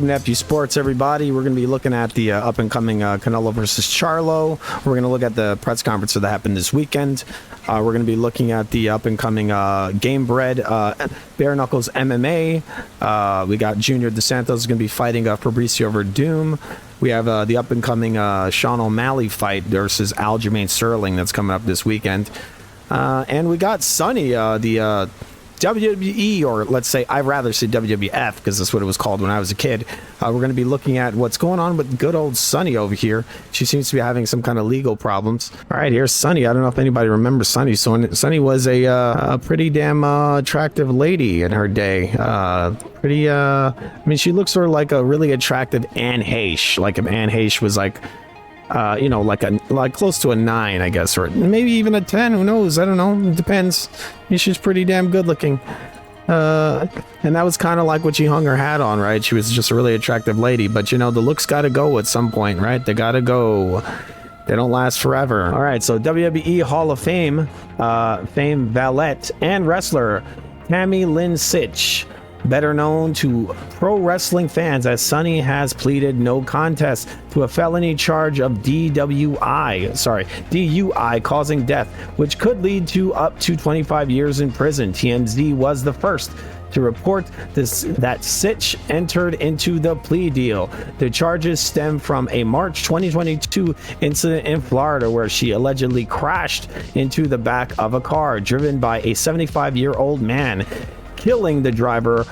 Welcome to FU Sports, everybody. We're going to be looking at the up-and-coming Canelo versus Charlo. We're going to look at the press conference that happened this weekend. We're going to be looking at the up-and-coming Game Bred Bare Knuckles MMA. We got Junior DeSantos going to be fighting Fabricio Verdum. We have the up-and-coming Sean O'Malley fight versus Aljamain Sterling that's coming up this weekend. And we got Sonny, the WWE, or let's say, I'd rather say WWF, because that's what it was called when I was a kid. We're going to be looking at what's going on with good old Sonny over here. She seems to be having some kind of legal problems. All right, here's Sonny. I don't know if anybody remembers Sonny. So Sonny was a pretty damn attractive lady in her day. I mean, she looks sort of like a really attractive Anne Heche. Like if Anne Heche was like, like close to a 9, I guess, or maybe even a 10. Who knows? I don't know. It depends. She's pretty damn good looking. And that was kind of like what she hung her hat on, right? She was just a really attractive lady. But, the looks got to go at some point, right? They got to go. They don't last forever. All right, so WWE Hall of Fame, valet and wrestler Tammy Lynn Sitch, better known to pro wrestling fans as Sonny, has pleaded no contest to a felony charge of DUI causing death, which could lead to up to 25 years in prison. TMZ was the first to report that Sitch entered into the plea deal. The charges stem from a March 2022 incident in Florida where she allegedly crashed into the back of a car driven by a 75-year-old man, killing the driver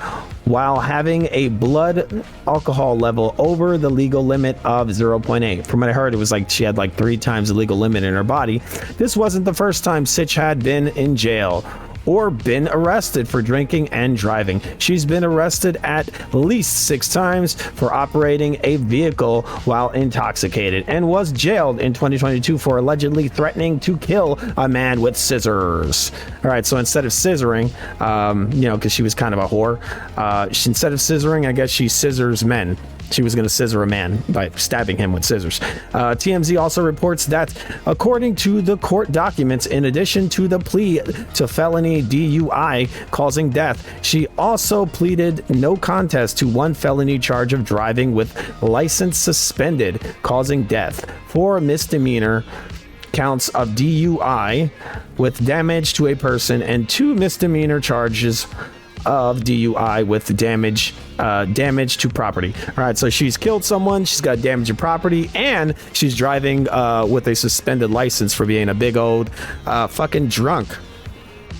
while having a blood alcohol level over the legal limit of 0.8. From what I heard, it was like she had like 3 times the legal limit in her body. This wasn't the first time Sitch had been in jail or been arrested for drinking and driving. She's been arrested at least 6 times for operating a vehicle while intoxicated and was jailed in 2022 for allegedly threatening to kill a man with scissors. All right, so instead of scissoring, because she was kind of a whore, instead of scissoring, I guess she scissors men. She was going to scissor a man by stabbing him with scissors. TMZ also reports that, according to the court documents, in addition to the plea to felony DUI causing death, she also pleaded no contest to 1 felony charge of driving with license suspended causing death, 4 misdemeanor counts of DUI with damage to a person, and 2 misdemeanor charges of DUI with damage to property. All right, so she's killed someone, she's got damage to property, and she's driving with a suspended license for being a big old fucking drunk.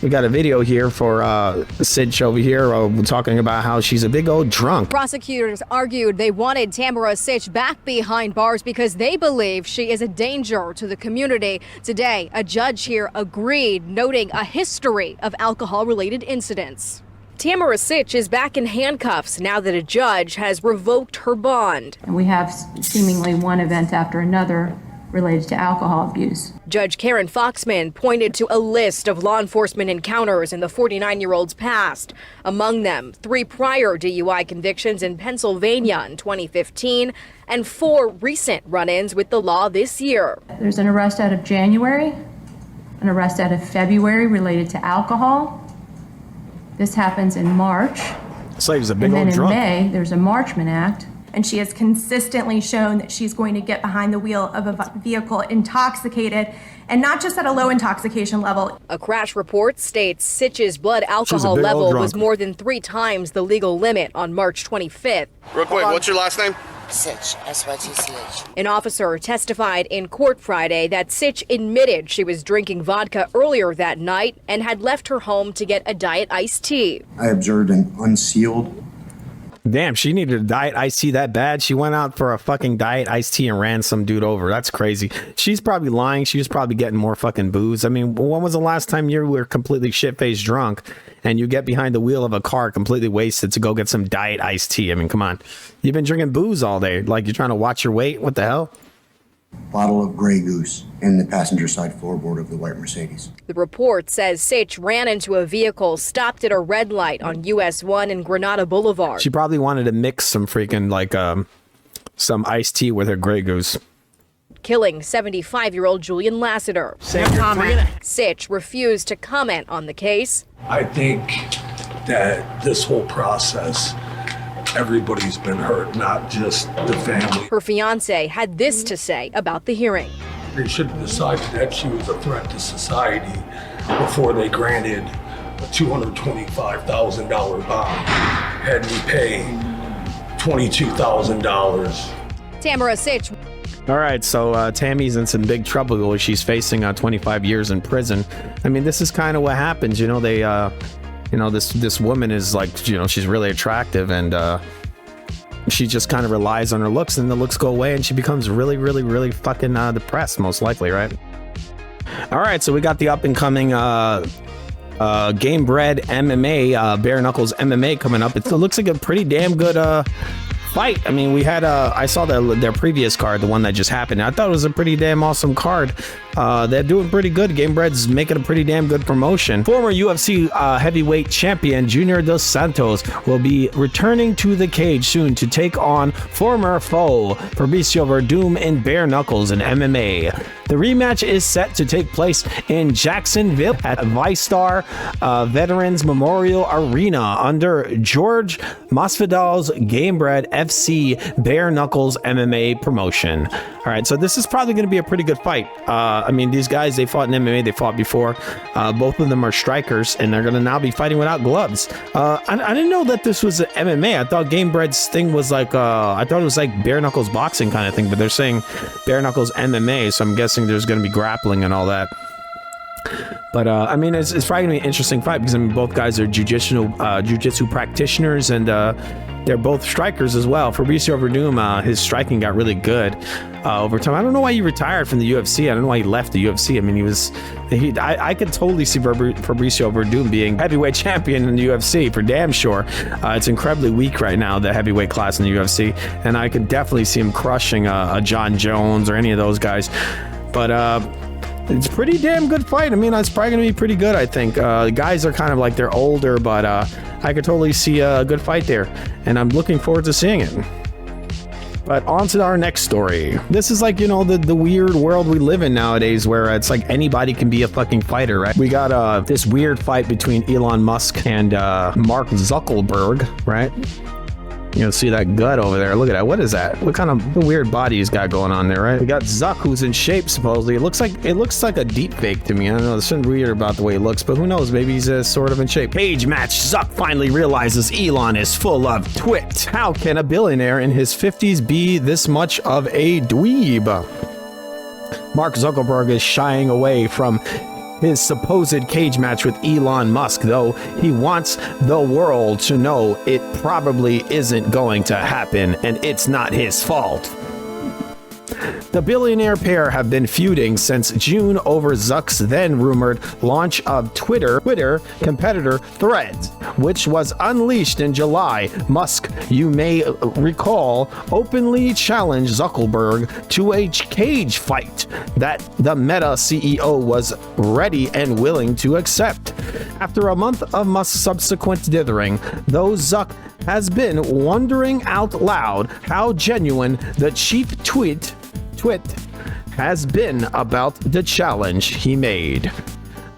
We got a video here for Sitch over here talking about how she's a big old drunk. Prosecutors argued they wanted Tamara Sitch back behind bars because they believe she is a danger to the community. Today, a judge here agreed, noting a history of alcohol-related incidents. Tamara Sitch is back in handcuffs now that a judge has revoked her bond. And we have seemingly one event after another related to alcohol abuse. Judge Karen Foxman pointed to a list of law enforcement encounters in the 49-year-old's past. Among them, 3 prior DUI convictions in Pennsylvania in 2015 and 4 recent run-ins with the law this year. There's an arrest out of January, an arrest out of February related to alcohol. This happens in March. So he's a big old drunk. And then in May, there's a Marchman Act. And she has consistently shown that she's going to get behind the wheel of a vehicle intoxicated, and not just at a low intoxication level. A crash report states Sitch's blood alcohol level was more than 3 times the legal limit on March 25th. Real quick, what's your last name? Sitch, S-Y-T-C-H. An officer testified in court Friday that Sitch admitted she was drinking vodka earlier that night and had left her home to get a Diet iced tea. I observed an unsealed. Damn, she needed a Diet iced tea that bad. She went out for a fucking Diet iced tea and ran some dude over. That's crazy. She's probably lying. She was probably getting more fucking booze. I mean, when was the last time you were completely shit-faced drunk and you get behind the wheel of a car completely wasted to go get some Diet iced tea? I mean, come on. You've been drinking booze all day. Like, you're trying to watch your weight? What the hell? Bottle of Grey Goose in the passenger side floorboard of the white Mercedes. The report says Sitch ran into a vehicle stopped at a red light on US 1 and Granada Boulevard. She probably wanted to mix some freaking, some iced tea with her Grey Goose. Killing 75-year-old Julian Lassiter. Sitch refused to comment on the case. I think that this whole process everybody's been hurt, not just the family. Her fiance had this to say about the hearing. They should have decided that she was a threat to society before they granted a $225,000 bond. Had me pay $22,000. Tamara Sitch. All right, so Tammy's in some big trouble. She's facing 25 years in prison. I mean, this is kind of what happens. You know, they, this woman is like, she's really attractive, and she just kind of relies on her looks, and the looks go away, and she becomes really, really, really fucking depressed, most likely, right? All right, so we got the up-and-coming Game Bred MMA, Bare Knuckles MMA coming up. It looks like a pretty damn good fight. I mean, we had I saw their previous card, the one that just happened. I thought it was a pretty damn awesome card. They're doing pretty good. Game Bred's making a pretty damn good promotion. Former UFC heavyweight champion Junior Dos Santos will be returning to the cage soon to take on former foe Fabricio Verdum in Bare Knuckles and MMA. The rematch is set to take place in Jacksonville at ViStar Veterans Memorial Arena under George Masvidal's Game Bred FC Bare Knuckles MMA promotion. All right, so this is probably going to be a pretty good fight. I mean, these guys, they fought in MMA, they fought before. Both of them are strikers, and they're going to now be fighting without gloves. I didn't know that this was MMA. I thought Game Bred's thing was like, I thought it was like Bare Knuckles boxing kind of thing, but they're saying Bare Knuckles MMA, so I'm guessing there's going to be grappling and all that. But I mean, it's probably gonna be an interesting fight because I mean, both guys are jiu-jitsu practitioners, and they're both strikers as well. Fabricio Verdum, his striking got really good over time. I don't know why he retired from the UFC. I don't know why he left the UFC. I mean, I could totally see Fabricio Verdum being heavyweight champion in the UFC for damn sure. It's incredibly weak right now, the heavyweight class in the UFC, and I could definitely see him crushing a John Jones or any of those guys. But it's a pretty damn good fight. I mean, it's probably going to be pretty good, I think. The guys are kind of like, they're older, but I could totally see a good fight there, and I'm looking forward to seeing it. But on to our next story. This is like, the weird world we live in nowadays where it's like anybody can be a fucking fighter, right? We got this weird fight between Elon Musk and Mark Zuckerberg, right? You know, see that gut over there. Look at that. What is that? What kind of weird body he's got going on there, right? We got Zuck, who's in shape, supposedly. It looks like a deep fake to me. I don't know. There's something weird about the way he looks, but who knows? Maybe he's sort of in shape. Cage match. Zuck finally realizes Elon is full of twit. How can a billionaire in his 50s be this much of a dweeb? Mark Zuckerberg is shying away from his supposed cage match with Elon Musk, though he wants the world to know it probably isn't going to happen and it's not his fault. The billionaire pair have been feuding since June over Zuck's then rumored launch of Twitter competitor Threads, which was unleashed in July. Musk, you may recall, openly challenged Zuckerberg to a cage fight that the Meta CEO was ready and willing to accept. After a month of Musk's subsequent dithering, though, Zuck has been wondering out loud how genuine the chief twit has been about the challenge he made.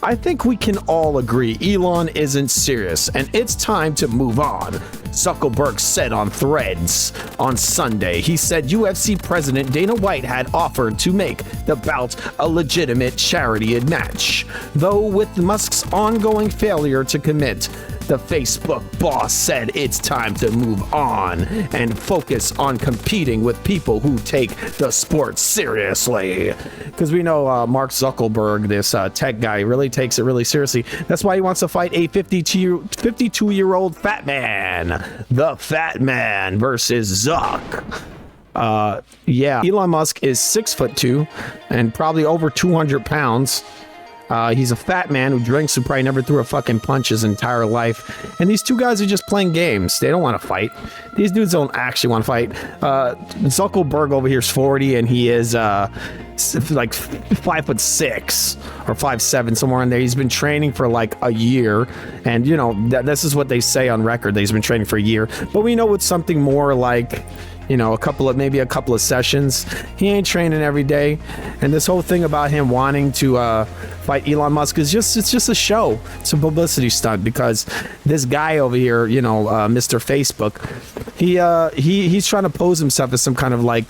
I think we can all agree Elon isn't serious and it's time to move on, Zuckerberg said on Threads on Sunday. He said UFC president Dana White had offered to make the bout a legitimate charity match, though with Musk's ongoing failure to commit, the Facebook boss said it's time to move on and focus on competing with people who take the sport seriously. Because we know Mark Zuckerberg, this tech guy, really takes it really seriously. That's why he wants to fight a 52-year-old fat man. The fat man versus Zuck. Yeah, Elon Musk is 6'2" and probably over 200 pounds. He's a fat man who drinks, who probably never threw a fucking punch his entire life. And these two guys are just playing games. They don't want to fight. These dudes don't actually want to fight. Zuckerberg over here is 40 and he is like 5'6" or 5'7", somewhere in there. He's been training for like a year. And you know, this is what they say on record, that he's been training for a year. But we know it's something more like, you know, maybe a couple of sessions. He ain't training every day. And this whole thing about him wanting to fight Elon Musk is it's just a show. It's a publicity stunt, because this guy over here, you know, Mr. Facebook, he's trying to pose himself as some kind of like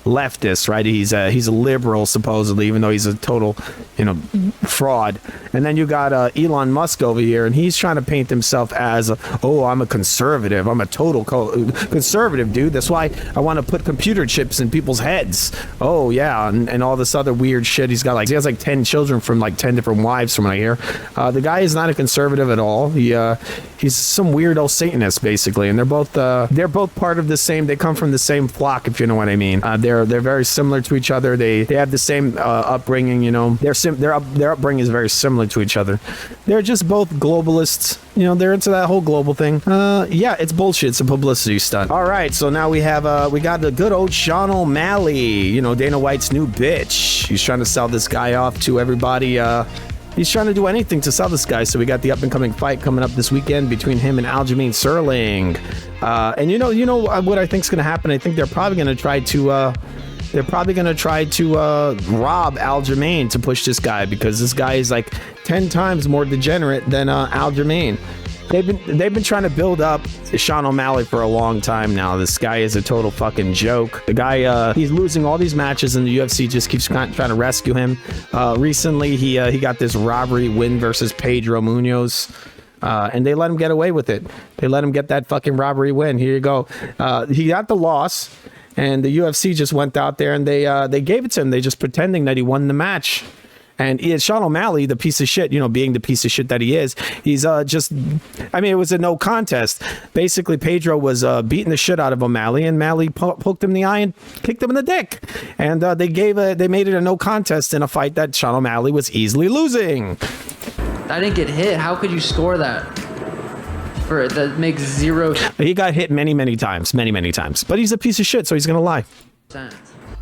leftist, right? He's a liberal supposedly, even though he's a total, you know, fraud. And then you got Elon Musk over here, and he's trying to paint himself as I'm a conservative. I'm a total conservative, dude. That's why I want to put computer chips in people's heads. Oh yeah, and all this other weird shit. He has like 10 children from like 10 different wives, from what I hear. The guy is not a conservative at all. He's some weirdo Satanist basically, and they're both part of the same. They come from the same flock, if you know what I mean. They're very similar to each other. They have the same upbringing. You know, their upbringing is very similar to each other. They're just both globalists. You know, they're into that whole global thing. Yeah, it's bullshit. It's a publicity stunt. All right, so now we got the good old Sean O'Malley. You know, Dana White's new bitch. He's trying to sell this guy off to everybody. He's trying to do anything to sell this guy. So we got the up-and-coming fight coming up this weekend between him and Aljamain Sterling. And you know what I think is going to happen? I think they're probably going to try to rob Aljamain to push this guy, because this guy is like 10 times more degenerate than Aljamain. They've been trying to build up Sean O'Malley for a long time now. This guy is a total fucking joke. The guy, he's losing all these matches, and the UFC just keeps trying to rescue him. Recently, he got this robbery win versus Pedro Munoz. And they let him get away with it. They let him get that fucking robbery win. Here you go. He got the loss, and the UFC just went out there and they gave it to him. They just pretending that he won the match. And Sean O'Malley, the piece of shit, you know, being the piece of shit that he is, he's it was a no contest. Basically, Pedro was beating the shit out of O'Malley, and O'Malley poked him in the eye and kicked him in the dick. And they made it a no contest in a fight that Sean O'Malley was easily losing. I didn't get hit. How could you score that? That makes zero sense. He got hit many times. But he's a piece of shit, so he's going to lie.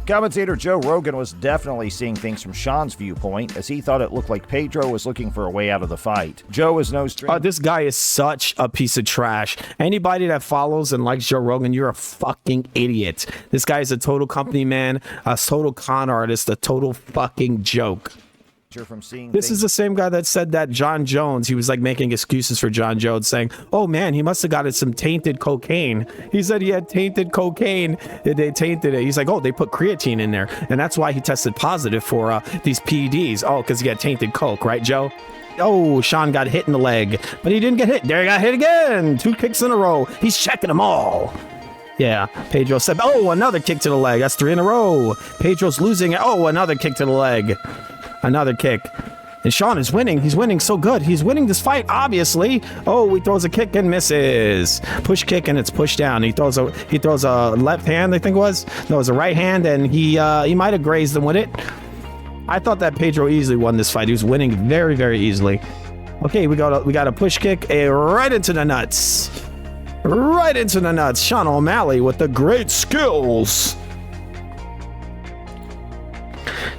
Commentator Joe Rogan was definitely seeing things from Sean's viewpoint, as he thought it looked like Pedro was looking for a way out of the fight. Joe is no stranger. This guy is such a piece of trash. Anybody that follows and likes Joe Rogan, you're a fucking idiot. This guy is a total company man, a total con artist, a total fucking joke. From seeing this is the same guy that said that John Jones, he was like making excuses for John Jones, saying, oh man, he must have gotten some tainted cocaine. He said he had tainted cocaine. They tainted it. He's like, oh, they put creatine in there, and that's why he tested positive for these PEDs. Oh, because he had tainted coke, right, Joe? Oh, Sean got hit in the leg, but he didn't get hit. There he got hit again. 2 kicks in a row. He's checking them all. Yeah, Pedro said, oh, another kick to the leg. That's 3 in a row. Pedro's losing. Oh, another kick to the leg. Another kick. And Sean is winning. He's winning so good. He's winning this fight, obviously. Oh, he throws a kick and misses. Push kick, and it's pushed down. He throws a left hand, I think it was. No, it was a right hand, and he might have grazed him with it. I thought that Pedro easily won this fight. He was winning very, very easily. Okay, we got a push kick right into the nuts. Right into the nuts. Sean O'Malley with the great skills.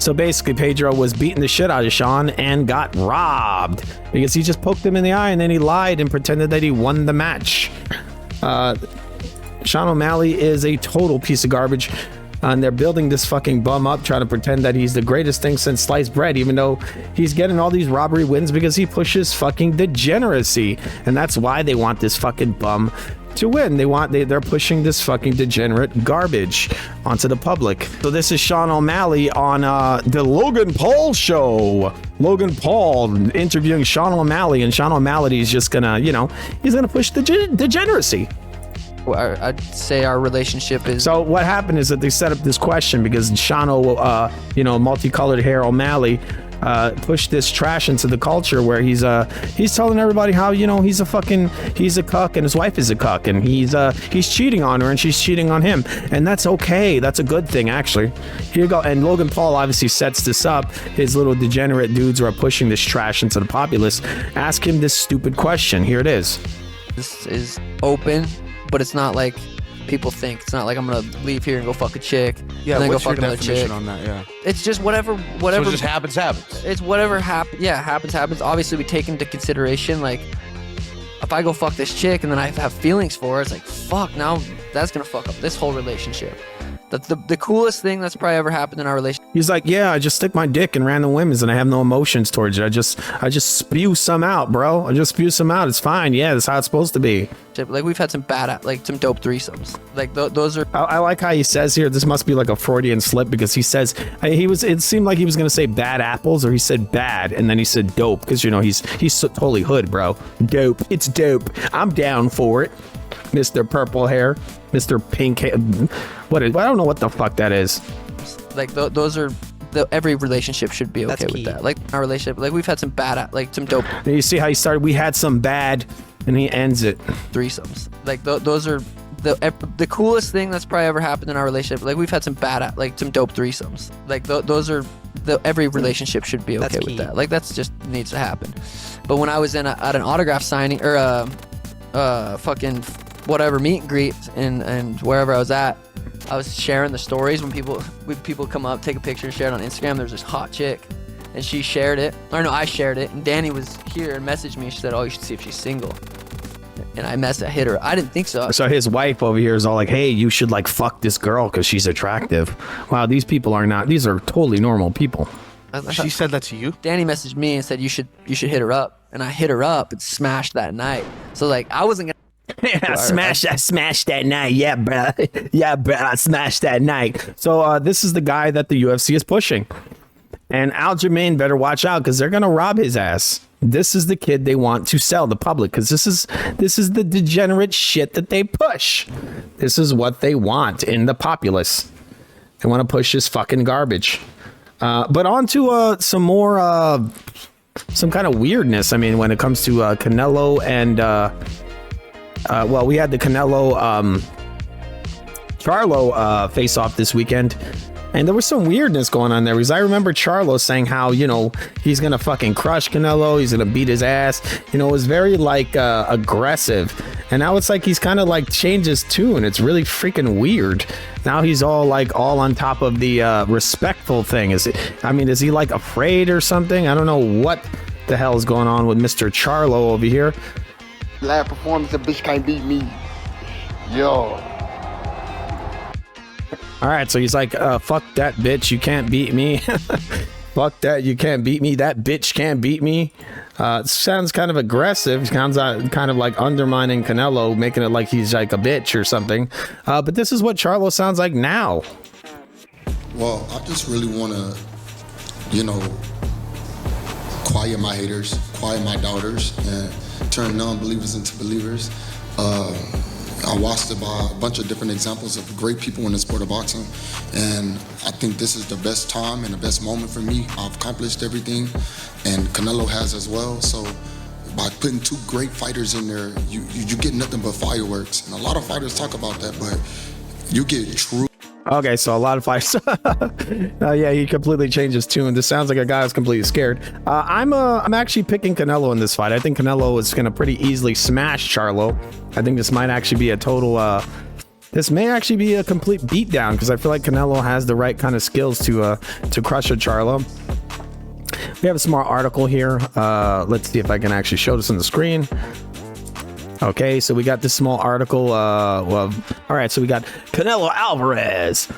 So basically, Pedro was beating the shit out of Sean and got robbed because he just poked him in the eye, and then he lied and pretended that he won the match. Sean O'Malley is a total piece of garbage, and they're building this fucking bum up, trying to pretend that he's the greatest thing since sliced bread, even though he's getting all these robbery wins because he pushes fucking degeneracy, and that's why they want this fucking bum to win. They're pushing this fucking degenerate garbage onto the public. So this is Sean O'Malley on the Logan Paul show. Logan Paul interviewing Sean O'Malley, and Sean O'Malley is just gonna, he's gonna push the degeneracy. I'd say our relationship is... So what happened is that they set up this question because Sean multicolored hair O'Malley pushed this trash into the culture where he's telling everybody how he's a cuck and his wife is a cuck and he's cheating on her and she's cheating on him, and that's okay. That's a good thing, actually. Here you go. And Logan Paul obviously sets this up. His little degenerate dudes are pushing this trash into the populace. Ask him this stupid question. Here it is. This is open, but it's not like people think. It's not like I'm gonna leave here and go fuck a chick. Yeah, and then what's go your fuck another definition chick. on that? Yeah, it's just whatever. So it just happens. It's whatever happens. Obviously, we take into consideration, like, if I go fuck this chick and then I have feelings for her, it's like, fuck, now That's gonna fuck up this whole relationship. That's the coolest thing that's probably ever happened in our relationship. He's like, yeah, I just stick my dick in random women's and I have no emotions towards it. I just spew some out, bro. I just spew some out. It's fine. Yeah, that's how it's supposed to be. Like, we've had some some dope threesomes. Like, those are... I like how he says here, this must be like a Freudian slip, because he says, it seemed like he was going to say bad apples, or he said bad, and then he said dope, because, you know, he's totally hood, bro. Dope. It's dope. I'm down for it. Mr. Purple Hair. Mr. Pink Hair. I don't know what the fuck that is. Like, those are... every relationship should be okay with that. Like, our relationship, like, we've had some bad, some dope... And you see how he started, we had some bad... and he ends it. Threesomes. Like, those are the coolest thing that's probably ever happened in our relationship. Like, we've had some bad, some dope threesomes. Like, those are every relationship should be okay with that. Like, that's just needs to happen. But when I was at an autograph signing or fucking whatever meet and greet and wherever I was at, I was sharing the stories when people come up, take a picture, and share it on Instagram. There's this hot chick. And she shared it. Or no, I shared it. And Danny was here and messaged me. She said, oh, you should see if she's single. And I hit her. I didn't think so. So his wife over here is all like, hey, you should like fuck this girl because she's attractive. Wow, these people are not. These are totally normal people. She said that to you? Danny messaged me and said, you should hit her up. And I hit her up and smashed that night. So like, I wasn't going to. I smashed that night. Yeah, bro. Yeah, bro. I smashed that night. So this is the guy that the UFC is pushing. And Aljamain better watch out, because they're going to rob his ass. This is the kid they want to sell the public, because this is the degenerate shit that they push. This is what they want in the populace. They want to push this fucking garbage. But on to some more, some kind of weirdness. I mean, when it comes to Canelo and, we had the Canelo Charlo face-off this weekend. And there was some weirdness going on there, because I remember Charlo saying how, you know, he's going to fucking crush Canelo. He's going to beat his ass. You know, it was very like aggressive. And now it's like he's kind of like changed his tune. It's really freaking weird. Now he's all on top of the respectful thing. Is he like afraid or something? I don't know what the hell is going on with Mr. Charlo over here. Last performance, the bitch can't beat me. Yo. All right, so he's like, fuck that bitch, you can't beat me. Fuck that, you can't beat me. That bitch can't beat me. It sounds kind of aggressive. Sounds kind of like undermining Canelo, making it like he's like a bitch or something. But this is what Charlo sounds like now. Well, I just really want to, quiet my haters, quiet my doubters, and turn non-believers into believers. I watched a bunch of different examples of great people in the sport of boxing, and I think this is the best time and the best moment for me. I've accomplished everything, and Canelo has as well. So by putting two great fighters in there, you get nothing but fireworks. And a lot of fighters talk about that, but you get true. Okay, so a lot of fights. Yeah, he completely changed his tune. This sounds like a guy who's completely scared. I'm actually picking Canelo in this fight. I think Canelo is going to pretty easily smash Charlo. I think this might actually be a total. This may actually be a complete beatdown, because I feel like Canelo has the right kind of skills to crush a Charlo. We have a small article here. Let's see if I can actually show this on the screen. Okay, so we got this small article. All right, so we got Canelo Alvarez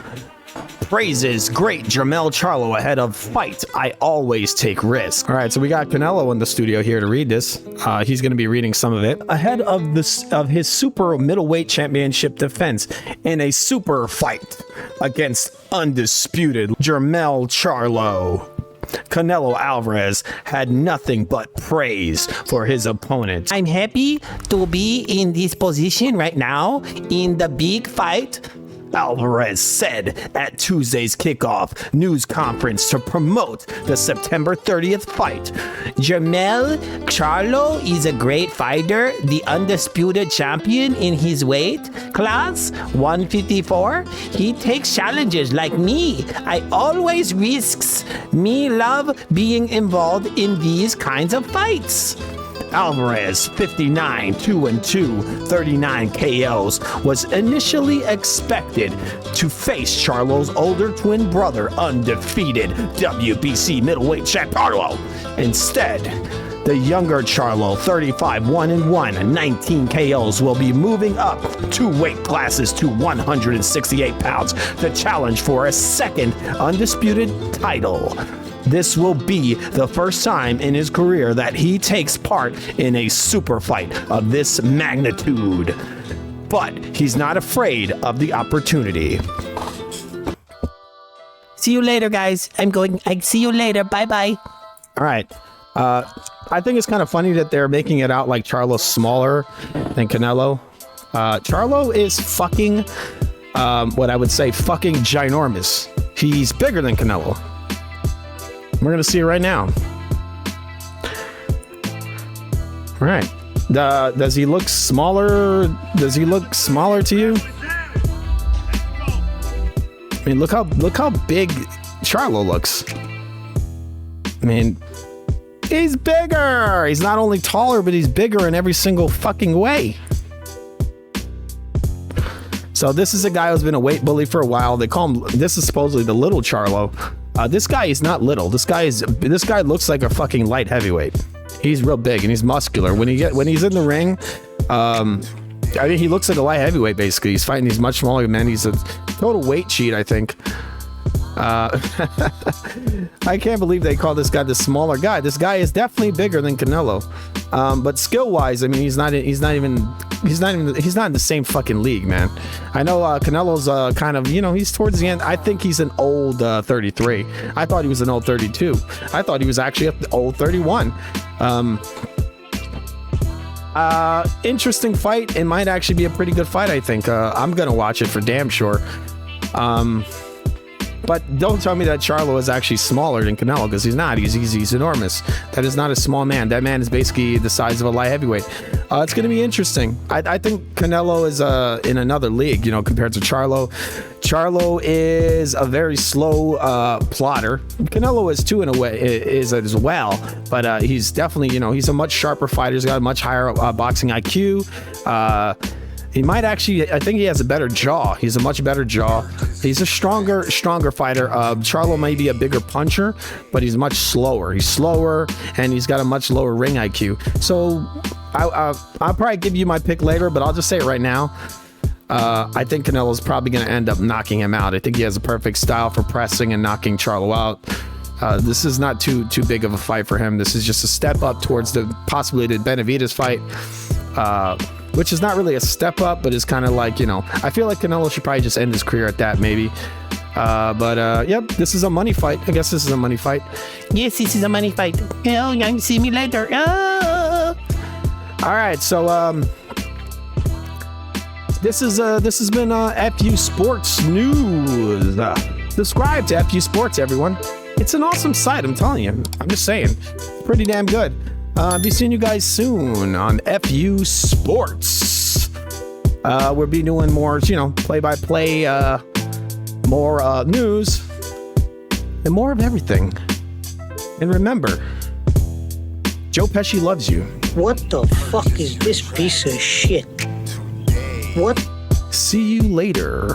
praises great Jermell Charlo ahead of fight. I always take risks. All right, so we got Canelo in the studio here to read this. He's going to be reading some of it ahead of his super middleweight championship defense in a super fight against undisputed Jermell Charlo. Canelo Alvarez had nothing but praise for his opponent. I'm happy to be in this position right now in the big fight, Alvarez said at Tuesday's kickoff news conference to promote the September 30th fight. Jermell Charlo is a great fighter, the undisputed champion in his weight class, 154. He takes challenges like me. I always risks. Me love being involved in these kinds of fights. Alvarez, 59, 2-2, 39 KOs, was initially expected to face Charlo's older twin brother, undefeated WBC middleweight champ Charlo. Instead, The younger Charlo, 35, 1-1, 19 KOs, will be moving up 2 weight classes to 168 pounds to challenge for a second undisputed title. This will be the first time in his career that he takes part in a super fight of this magnitude. But he's not afraid of the opportunity. See you later, guys. I see you later. Bye-bye. All right. I think it's kind of funny that they're making it out like Charlo's smaller than Canelo. Charlo is fucking, what I would say, fucking ginormous. He's bigger than Canelo. We're gonna see it right now. All right. Does he look smaller? Does he look smaller to you? I mean, look how big Charlo looks. I mean, he's bigger. He's not only taller, but he's bigger in every single fucking way. So this is a guy who's been a weight bully for a while. They call him. This is supposedly the little Charlo. This guy is not little. This guy looks like a fucking light heavyweight. He's real big and he's muscular. When he's in the ring, I mean, he looks like a light heavyweight. Basically, he's fighting these much smaller men. He's a total weight cheat, I think. I can't believe they call this guy the smaller guy. This guy is definitely bigger than Canelo, but skill-wise, I mean, he's not in the same fucking league, man. I know Canelo's kind of, he's towards the end. I think he's an old 33. I thought he was an old 32. I thought he was actually an old 31. Interesting fight. It might actually be a pretty good fight, I think. I'm gonna watch it for damn sure. But don't tell me that Charlo is actually smaller than Canelo, because he's not. He's enormous. That is not a small man. That man is basically the size of a light heavyweight. It's going to be interesting. I think Canelo is in another league, compared to Charlo. Charlo is a very slow plotter. Canelo is too, in a way, is as well. But he's definitely, he's a much sharper fighter. He's got a much higher boxing IQ. He might actually, I think he has a better jaw. He's a much better jaw. He's a stronger fighter. Charlo may be a bigger puncher, but he's much slower. He's slower, and he's got a much lower ring IQ. So I'll probably give you my pick later, but I'll just say it right now. I think Canelo's probably going to end up knocking him out. I think he has a perfect style for pressing and knocking Charlo out. This is not too big of a fight for him. This is just a step up towards the possibility of Benavidez fight. Which is not really a step up, but is kind of like, I feel like Canelo should probably just end his career at that, maybe. Yep, this is a money fight. I guess this is a money fight. Yes, this is a money fight. Oh, you can see me later. Oh. All right, so this has been FU Sports News. Subscribe to FU Sports, everyone. It's an awesome site, I'm telling you. I'm just saying, pretty damn good. Be seeing you guys soon on FU Sports. We'll be doing more, play-by-play, more news, and more of everything. And remember, Joe Pesci loves you. What the fuck is this piece of shit? What? See you later.